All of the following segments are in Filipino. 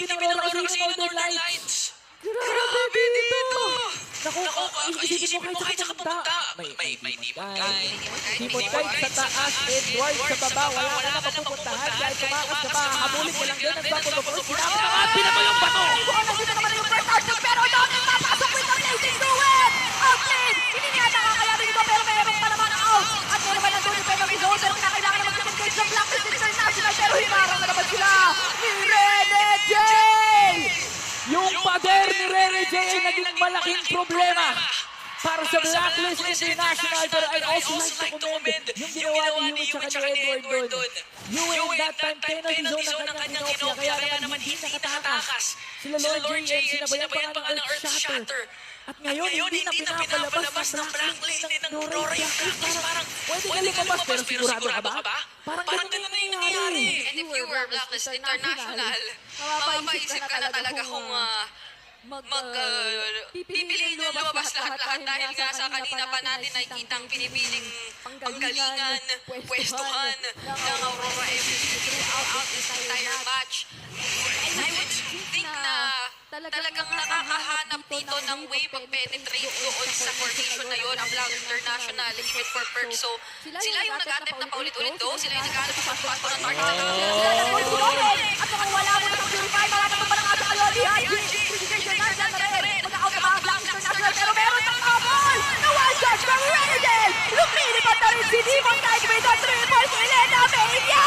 ng Aurora kasi yung Northern Lights. Grabe dito! Naku, isipin mo kahit saan pumunta. May Demon Guy sa taas, Edward sa baba, wala ka na mapupuntahan. Kahit tumakas ka pa, habulin ka lang din ang bago mo first. Pinapakapin mo yung bato! Nandito naman yung first archer, pero Dominic papasok with the blazing duet! Outlead! Hindi niya nakakayanin ito, pero meron pa naman out! At meron pa nandun yung penalty zone, pero kinakailangan naman mag-engage ng Blacklist International, pero hinarang na naman sila ni Rene J! Yung pader ni Rene J ay naging malaking problema para sa Blacklist International, pero I also like to commend yung ginawa ni Hewitt sa kanya Edward doon. Hewitt that time penalty zone ang kanyang kinopya, kaya naman hindi nakatakas. Sila Lord J and sinabayan pa nga ng Earthshatter. At ngayon, hindi na pinapalabas ng Blacklist ng Aurora yung Blacklist. Parang pwede ka lumabas, pero sigurado ka ba? Parang ganun na yung nangyayari. And if you were Blacklist International, mapapaisip ka na talaga kung pipiliin yung lumabas lahat-lahat dahil nga sa kanina pa natin nakikita ang pinipiling panggalingan, pwestuhan ng Aurora FC throughout this entire match. And I would think na talagang nakakahanap dito ng way mag-penetrate doon sa formation na yun, ang Black International, even for Perk. So, sila yung nag-attempt na paulit-ulit do, sila yung nag-attempt na pasko ng target na At mukhang wala mo na sa Purify, malapit pa lang ata kayo ni IGG! Precision nandyan na rin! Mag-out na mga Black International, pero meron ng kabol! Na one shot from Renegade! Lumilipad na rin si Demon Knight with a triple kill and a mania!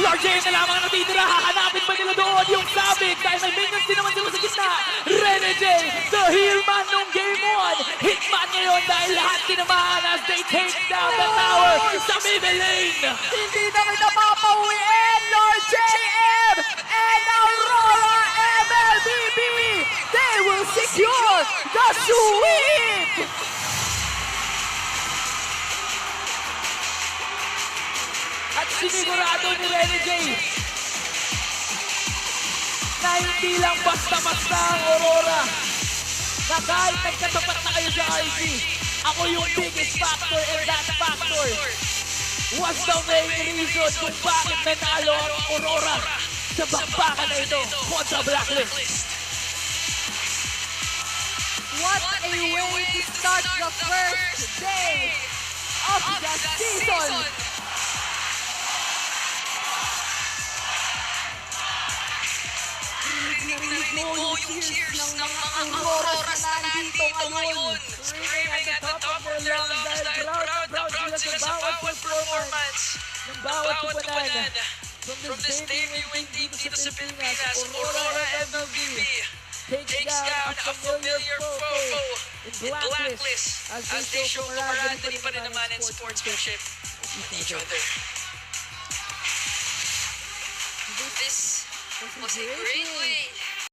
Lord J na lamang ang natitira, hahanapin pa nila doon yung sabit dahil may minions din naman sila sa gitna. Rene J, the healman nung game 1, hitman ngayon dahil lahat tinamaan as they take down the tower sa middle lane. Hindi na kita papauwiin, Lord JM and Aurora MLBB! They will secure the sweep! At sinigurado ni Rene J na hindi lang basta-basta ang Aurora, na kahit nagkatapat na kayo sa RC, ako yung biggest factor, and that factor was the main reason kung bakit nanalo ang Aurora sa bakbakan na ito kontra Blacklist. What a way to start the first day of the season! Narinig mo yung cheers ng mga Auroras na nandito ngayon. Screaming at the top of their lungs dahil proud sila sa bawat performance ng bawat tupanan. From this debut team dito sa Pilipinas, Aurora MLBB takes down a familiar foe in Blacklist as they show camaraderie pa rin naman and sportsmanship with each other. This was a great way